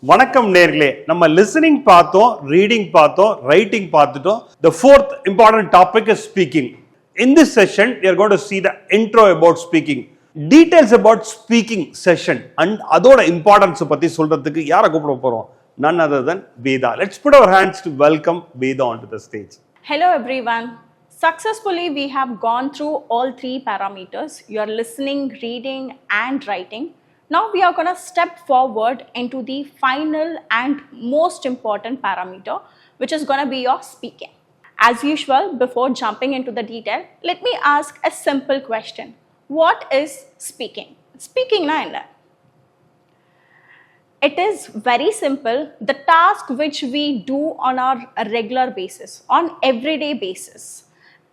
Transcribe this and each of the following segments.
வணக்கம் நேர்களே, நம்ம லிசனிங் பார்த்தோம், ரீடிங் பார்த்தோம், ரைட்டிங் பார்த்துட்டோம். The fourth important topic is speaking. In this session, we are going to see the intro about speaking. Details about speaking session and அதோட importance பத்தி சொல்றதுக்கு யாரை கூப்பிட போறோம்? None other than Veda. Let's put our hands to welcome Veda onto the stage. Hello everyone. Successfully we have gone through all three parameters. You are listening, reading and writing. Now we are going to step forward into the final and most important parameter, which is going to be your speaking. As usual, before jumping into the detail, let me ask a simple question. What is speaking? Speaking na enna? It is very simple. The task which we do on our regular basis, on everyday basis.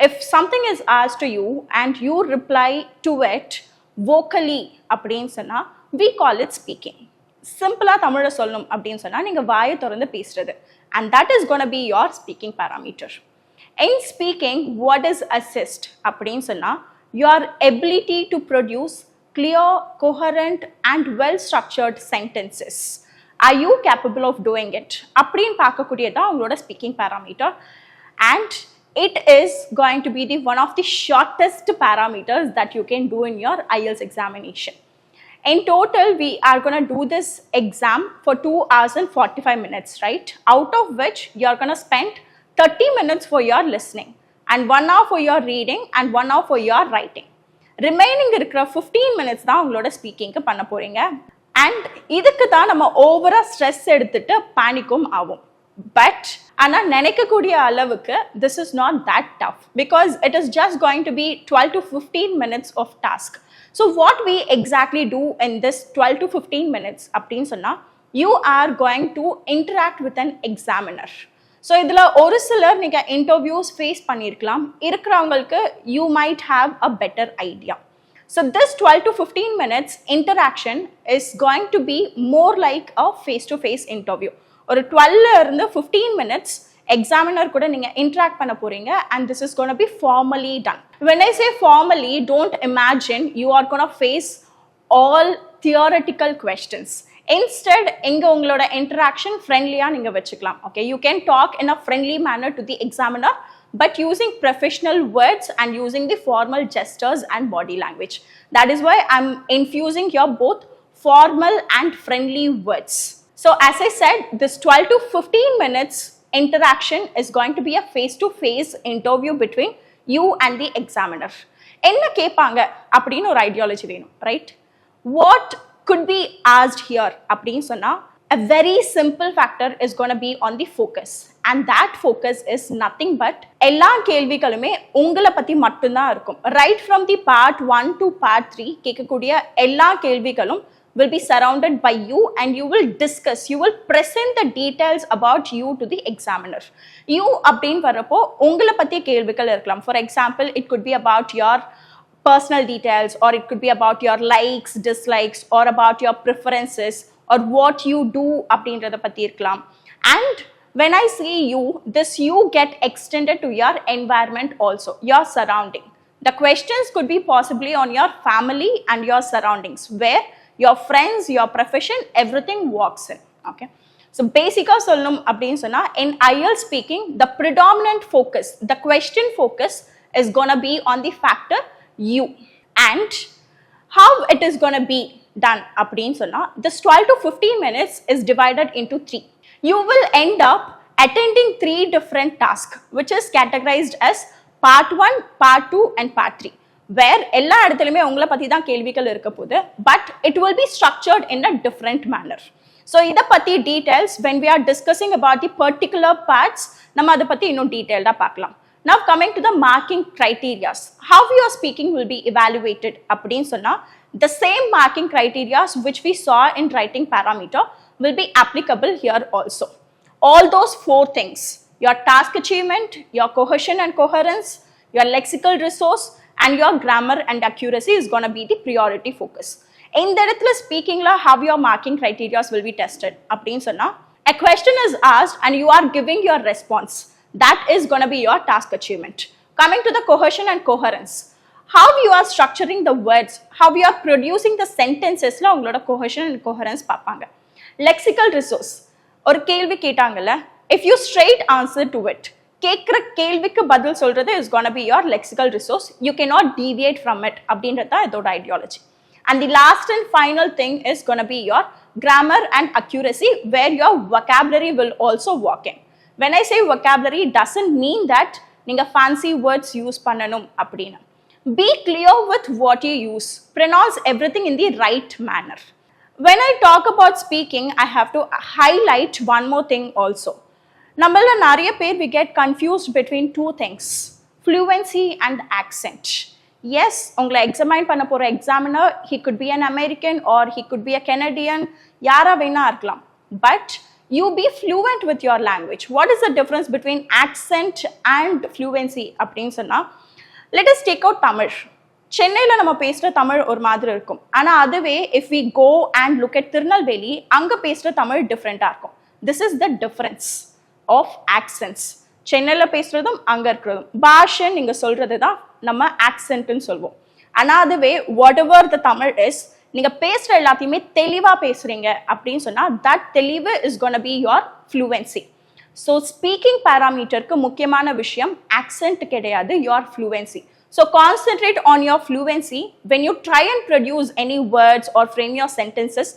If something is asked to you and you reply to it vocally, அப்படினு சொன்னா we call it speaking. Simple தமிழ்ல சொல்லணும் அப்படினு சொன்னா நீங்க வாயை திறந்து பேசுறது, and that is going to be your speaking parameter. In speaking, what is assist அப்படினு சொன்னா your ability to produce clear, coherent and well structured sentences. Are you capable of doing it? அப்படினு பார்க்கக்கூடியதா உங்களோட speaking parameter, and it is going to be the one of the shortest parameters that you can do in your IELTS examination. In total, we are going to do this exam for 2 hours and 45 minutes, right? Out of which you are going to spend 30 minutes for your listening and 1 hour for your reading and 1 hour for your writing. Remaining இருக்கிற 15 minutes தான் உங்களோட ஸ்பீக்கிங்க்கு பண்ண போறீங்க. And இதுக்கு தான் நம்ம ஓவரா stress எடுத்துட்டு பேனிக்கும் ஆகும். But ஆனா நினைக்கக்கூடிய அளவுக்கு this is not that tough because it is just going to be 12 to 15 minutes of task. So what we exactly do in this 12 to 15 minutes அப்படின்னு சொன்னா you are going to interact with an examiner. So இதுல ஒரு சிலர் நீங்க interviews face பண்ணிருக்கலாம், இருக்கிறவங்களுக்கு you might have a better idea. So this 12 to 15 minutes interaction is going to be more like a face-to-face interview. ஒரு 12 இருந்து 15 minutes examiner கூட நீங்க interact பண்ண போறீங்க, and this is going to be formally done. When I say formally, don't imagine you are going to face all theoretical questions. Instead, இங்க உங்களோட interaction friendly-ஆ நீங்க வெச்சுக்கலாம். Okay, you can talk in a friendly manner to the examiner, but using professional words and using the formal gestures and body language. That is why I'm infusing here both formal and friendly words. So as I said, this 12 to 15 minutes interaction is going to be a face-to-face interview between you and the examiner. என்ன கேட்பாங்க அப்படின்னு ஒரு ideology வேணும், right? What could be asked here அப்படின்னு சொன்னா a very simple factor is going to be on the focus, and that focus is nothing but எல்லா கேள்விகளுமே உங்களை பத்தி மட்டும்தான் இருக்கும். Right from the part 1 to part 3 கேட்கக்கூடிய எல்லா கேள்விகளும் will be surrounded by you, and you will discuss, you will present the details about you to the examiner. You அப்படினு வரப்போ உங்களை பத்திய கேள்விகள் இருக்கலாம். For example, it could be about your personal details, or it could be about your likes, dislikes, or about your preferences, or what you do அப்படின்றத பத்தி இருக்கலாம். And when I say you, this you get extended to your environment also, your surrounding. The questions could be possibly on your family and your surroundings, where your friends, your profession, everything walks in. Okay, so basically சொல்லணும் அப்படின்னு சொன்னா in IELTS speaking, the predominant focus, the question focus is going to be on the factor you. And how it is going to be done அப்படின்னு சொன்னா this 12 to 15 minutes is divided into 3. You will end up attending 3 different tasks, which is categorized as part 1, part 2 and part 3. Where எல்லா இடத்துலயுமே உங்களை பத்தி தான் கேள்விகள் இருக்க போகுது, but it will be structured in a different manner. So இத பத்தி details when we are discussing about the particular parts, நம்ம அத பத்தி இன்னும் டீடைல்டா பார்க்கலாம். Now coming to the marking criteria, how your speaking will be evaluated அப்படினு சொன்னா the same marking criteria which we saw in writing parameter will be applicable here also. All those 4 things, your task achievement, your cohesion and coherence, your lexical resource and your grammar and accuracy is going to be the priority focus. In the இடத்துல speakingல how your marking criteria will be tested அப்படினு சொன்னா a question is asked and you are giving your response. That is going to be your task achievement. Coming to the cohesion and coherence, how you are structuring the words, how you are producing the sentences la ungaloda cohesion and coherence பார்ப்பாங்க. lexical resource. ஒரு கேள்வி கேட்டாங்கல்ல, if you straight answer to it, கேட்குற கேள்விக்கு பதில் சொல்றது is gonna be your lexical resource. You cannot deviate from it. அப்படின்றது தான் இதோட ideology. And the last and final thing is gonna be your grammar and accuracy, where your vocabulary will also walk in. When I say vocabulary, it doesn't mean that நீங்க fancy words use பண்ணணும் அப்படின்னு. Be clear with what you use. Pronounce everything in the right manner. When I talk about speaking, I have to highlight one more thing also. நம்மள நிறைய பேர் we get confused between two things, fluency and accent. Yes, உங்களை examine பண்ண போற examiner, he could be an American or he could be a Canadian, யாரா வேணா இருக்கலாம். But you be fluent with your language. What is the difference between accent and fluency அப்படின்னு சொன்னா, let us take out Tamil. சென்னையில நம்ம பேசுற தமிழ் ஒரு மாதிரி இருக்கும். ஆனா அதுவே if we go and look at Tirunelveli, அங்க பேசுற தமிழ் டிஃப்ரெண்டா இருக்கும். This is the difference of accents. சென்னையில பேசுறதும் அங்க இருக்கிறதும் பாஷை நீங்க சொல்றது தான் நம்ம accentன்னு சொல்வோம். ஆனா அதுவே whatever the Tamil is, நீங்க பேசுற எல்லாத்தையுமே தெளிவா பேசுறீங்க அப்படின்னு சொன்னா that தெளிவு is gonna be your fluency. So speaking parameterக்கு முக்கியமான விஷயம் accent கிடையாது, your fluency. So concentrate on your fluency. When you try and produce any words or frame your sentences,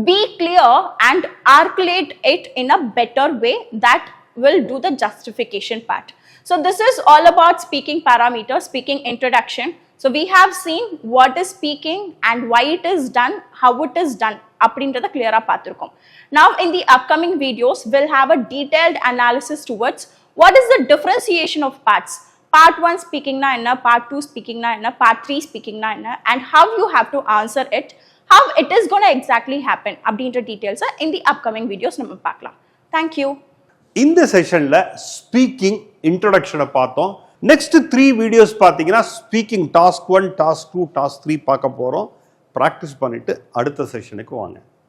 be clear and articulate it in a better way that will do the justification part. So this is all about speaking parameters, speaking introduction. So we have seen what is speaking and why it is done, how it is done. அப்படின்றத clear-ஆ பார்த்திருக்கோம். Now in the upcoming videos, we'll have a detailed analysis towards what is the differentiation of parts. Part 1 speaking na enna, part 2 speaking na enna, part 3 speaking na enna, and how you have to answer it, how it is going to exactly happen. அப்படின்ற details in the upcoming videos நம்ம பார்க்கலாம். Thank you. இந்த செஷன்ல speaking இன்ட்ரோடக்ஷனை பார்த்தோம். Next 3 videos பார்த்தீங்கன்னா speaking task 1, task 2, task 3 பார்க்க போறோம். Practice பண்ணிட்டு அடுத்த செஷனுக்கு வாங்க.